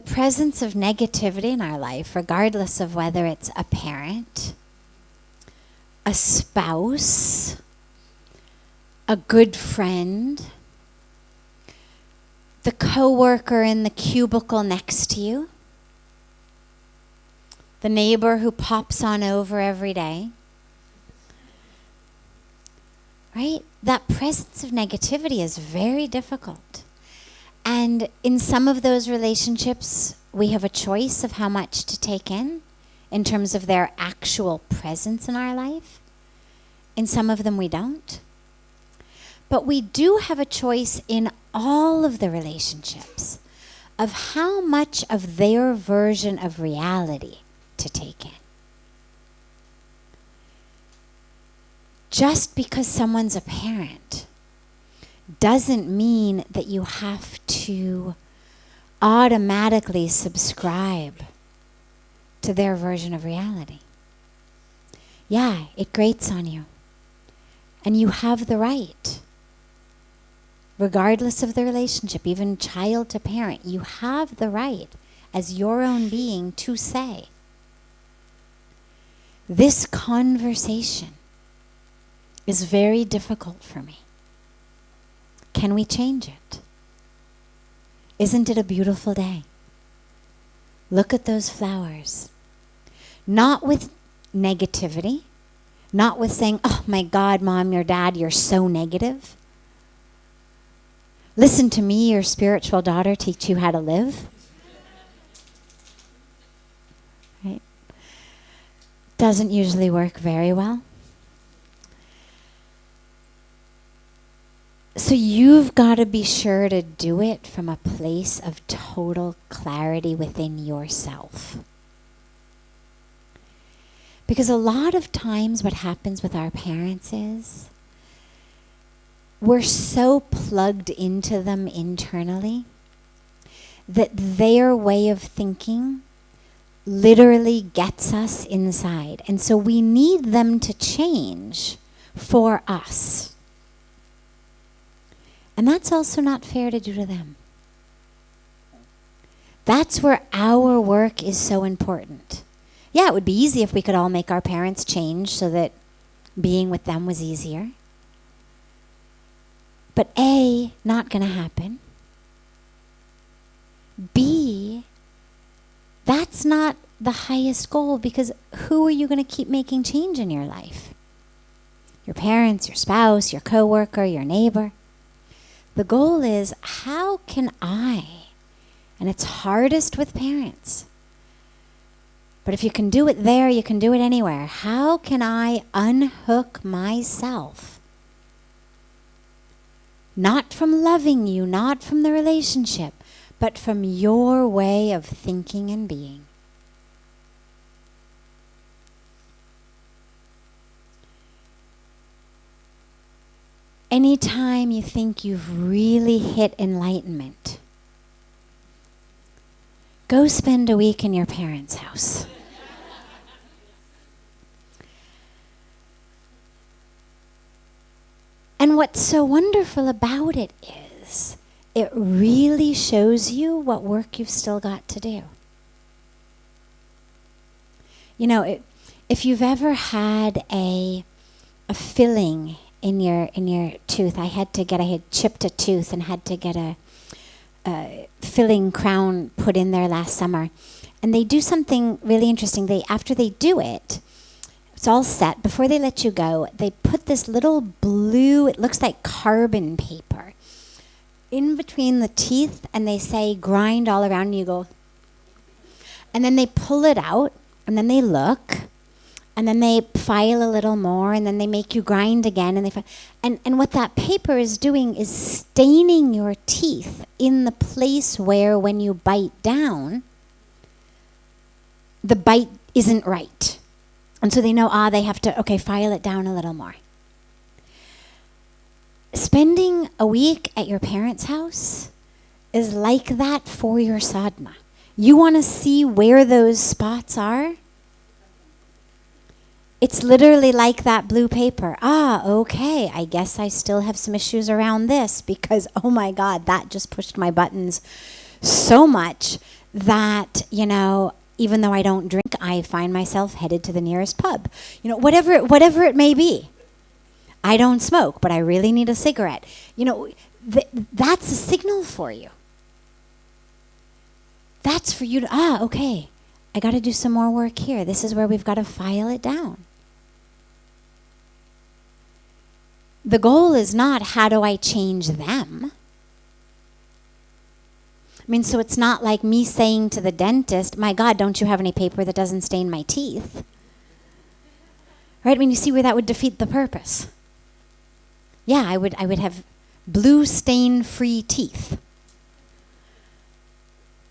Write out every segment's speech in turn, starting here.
presence of negativity in our life, regardless of whether it's a parent, a spouse, a good friend, the coworker in the cubicle next to you, the neighbor who pops on over every day, right? That presence of negativity is very difficult. And in some of those relationships, we have a choice of how much to take in terms of their actual presence in our life. In some of them, we don't. But we do have a choice in all of the relationships of how much of their version of reality to take in. Just because someone's a parent doesn't mean that you have to automatically subscribe to their version of reality. Yeah, it grates on you. And you have the right, regardless of the relationship, even child to parent, you have the right as your own being to say, this conversation is very difficult for me. Can we change it? Isn't it a beautiful day? Look at those flowers. Not with negativity, not with saying, oh my God, Mom, your dad, you're so negative. Listen to me, your spiritual daughter, teach you how to live. Right? Doesn't usually work very well. So you've got to be sure to do it from a place of total clarity within yourself. Because a lot of times what happens with our parents is we're so plugged into them internally that their way of thinking literally gets us inside. And so we need them to change for us. And that's also not fair to do to them. That's where our work is so important. Yeah, it would be easy if we could all make our parents change so that being with them was easier. But A, not going to happen. B, that's not the highest goal, because who are you going to keep making change in your life? Your parents, your spouse, your coworker, your neighbor. The goal is, how can I, and it's hardest with parents, but if you can do it there, you can do it anywhere. How can I unhook myself? Not from loving you, not from the relationship, but from your way of thinking and being. Anytime you think you've really hit enlightenment, go spend a week in your parents' house. And what's so wonderful about it is it really shows you what work you've still got to do. You know, if you've ever had a filling in your tooth, I had chipped a tooth and had to get a filling crown put in there last summer. And they do something really interesting. After they do it, it's all set. Before they let you go, they put this little blue, it looks like carbon paper, in between the teeth, and they say grind all around, and you go. And then they pull it out, and then they look, and then they file a little more, and then they make you grind again, and what that paper is doing is staining your teeth in the place where when you bite down, the bite isn't right. And so they know, they have to, file it down a little more. Spending a week at your parents' house is like that for your sadhana. You want to see where those spots are? It's literally like that blue paper. Okay, I guess I still have some issues around this because, oh my God, that just pushed my buttons so much that, even though I don't drink, I find myself headed to the nearest pub. Whatever it may be. I don't smoke, but I really need a cigarette. That's a signal for you. That's for you to, okay, I got to do some more work here. This is where we've got to file it down. The goal is not, how do I change them? So it's not like me saying to the dentist, my God, don't you have any paper that doesn't stain my teeth? Right? You see where that would defeat the purpose. Yeah, I would have blue stain-free teeth.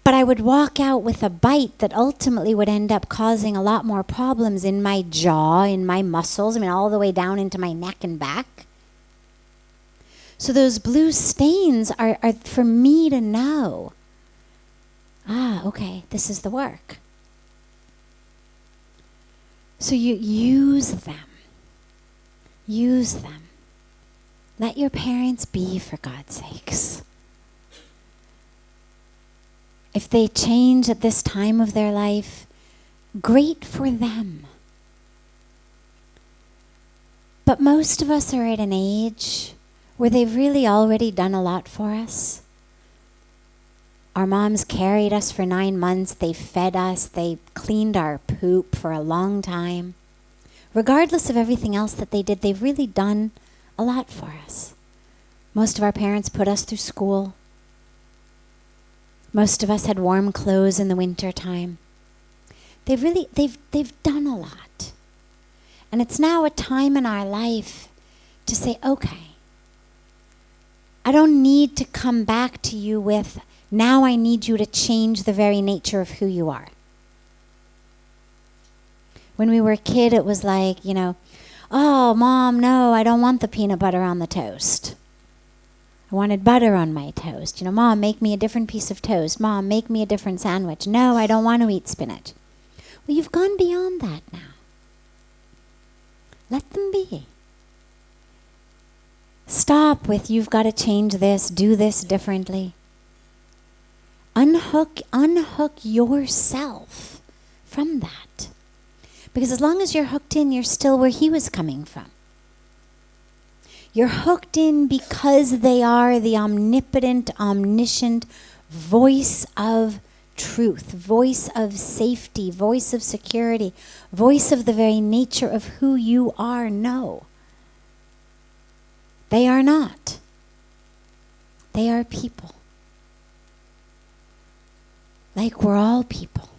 But I would walk out with a bite that ultimately would end up causing a lot more problems in my jaw, in my muscles, all the way down into my neck and back. So those blue stains are for me to know. Okay, this is the work. So you use them. Use them. Let your parents be, for God's sakes. If they change at this time of their life, great for them. But most of us are at an age where they've really already done a lot for us. Our moms carried us for 9 months. They fed us. They cleaned our poop for a long time. Regardless of everything else that they did, they've really done a lot for us. Most of our parents put us through school. Most of us had warm clothes in the winter time. They've done a lot. And it's now a time in our life to say, okay, I don't need to come back to you with, now I need you to change the very nature of who you are. When we were a kid, it was like, oh, Mom, no, I don't want the peanut butter on the toast. I wanted butter on my toast. Mom, make me a different piece of toast. Mom, make me a different sandwich. No, I don't want to eat spinach. Well, you've gone beyond that now. Let them be. Stop with, you've got to change this, do this differently. Unhook yourself from that. Because as long as you're hooked in, you're still where he was coming from. You're hooked in because they are the omnipotent, omniscient voice of truth, voice of safety, voice of security, voice of the very nature of who you are. No. They are not. They are people. Like we're all people.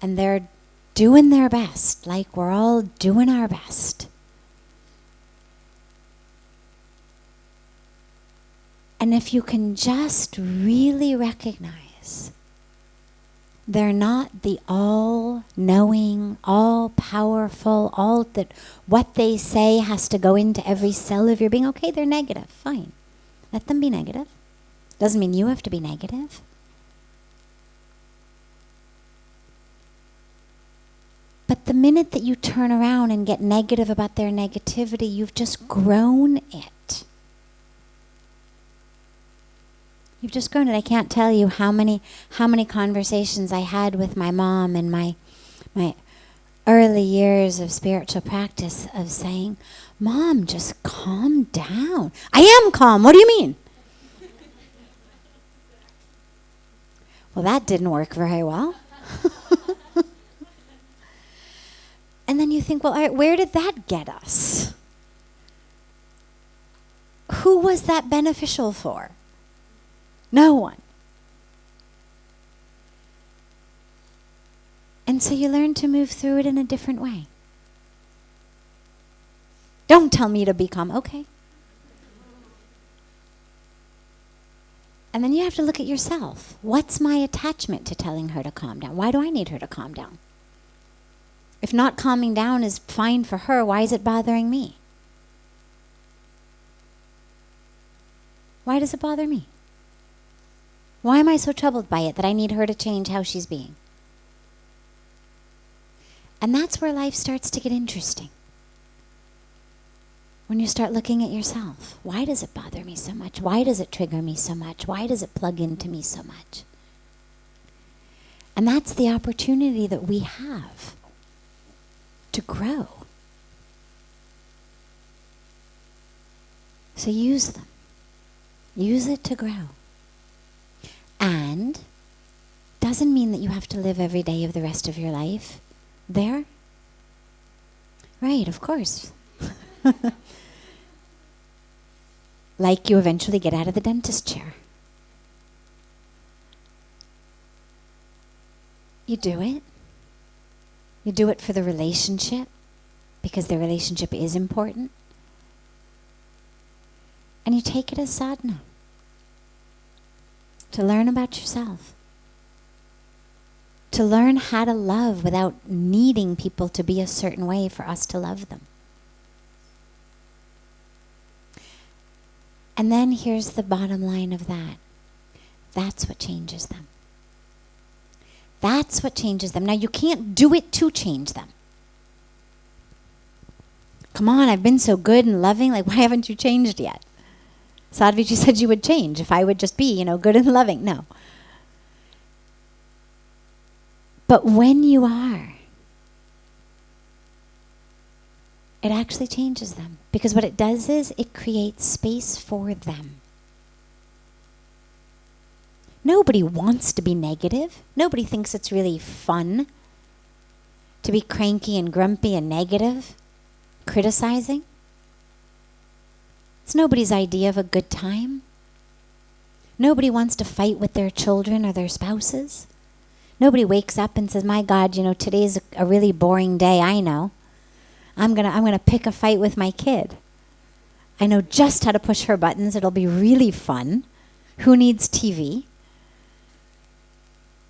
And they're doing their best, like we're all doing our best. And if you can just really recognize they're not the all-knowing, all-powerful, all that what they say has to go into every cell of your being. Okay, they're negative, fine. Let them be negative. Doesn't mean you have to be negative. But the minute that you turn around and get negative about their negativity, you've just grown it. You've just grown it. I can't tell you how many conversations I had with my mom in my early years of spiritual practice of saying, Mom, just calm down. I am calm. What do you mean? Well, that didn't work very well. And then you think, well, all right, where did that get us? Who was that beneficial for? No one. And so you learn to move through it in a different way. Don't tell me to be calm. Okay. And then you have to look at yourself. What's my attachment to telling her to calm down? Why do I need her to calm down? If not calming down is fine for her, why is it bothering me? Why does it bother me? Why am I so troubled by it that I need her to change how she's being? And that's where life starts to get interesting. When you start looking at yourself. Why does it bother me so much? Why does it trigger me so much? Why does it plug into me so much? And that's the opportunity that we have to grow. So use them. Use it to grow. And doesn't mean that you have to live every day of the rest of your life there. Right, of course. Like you eventually get out of the dentist chair. You do it. You do it for the relationship, because the relationship is important. And you take it as sadhana, to learn about yourself, to learn how to love without needing people to be a certain way for us to love them. And then here's the bottom line of that. That's what changes them. That's what changes them. Now, you can't do it to change them. Come on, I've been so good and loving. Like, why haven't you changed yet? Sadhviji said you would change if I would just be, good and loving. No. But when you are, it actually changes them. Because what it does is it creates space for them. Nobody wants to be negative. Nobody thinks it's really fun to be cranky and grumpy and negative, criticizing. It's nobody's idea of a good time. Nobody wants to fight with their children or their spouses. Nobody wakes up and says, my God, today's a really boring day, I know. I'm gonna pick a fight with my kid. I know just how to push her buttons. It'll be really fun. Who needs TV?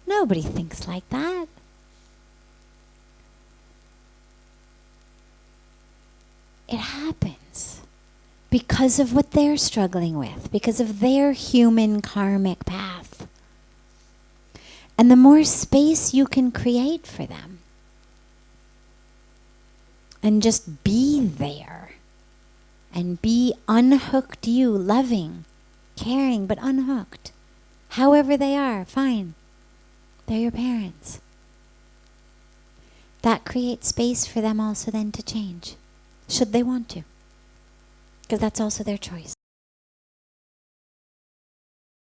Nobody thinks like that. It happens because of what they're struggling with, because of their human karmic path. And the more space you can create for them, and just be there, and be unhooked you, loving, caring, but unhooked. However they are, fine. They're your parents. That creates space for them also then to change, should they want to. Because that's also their choice.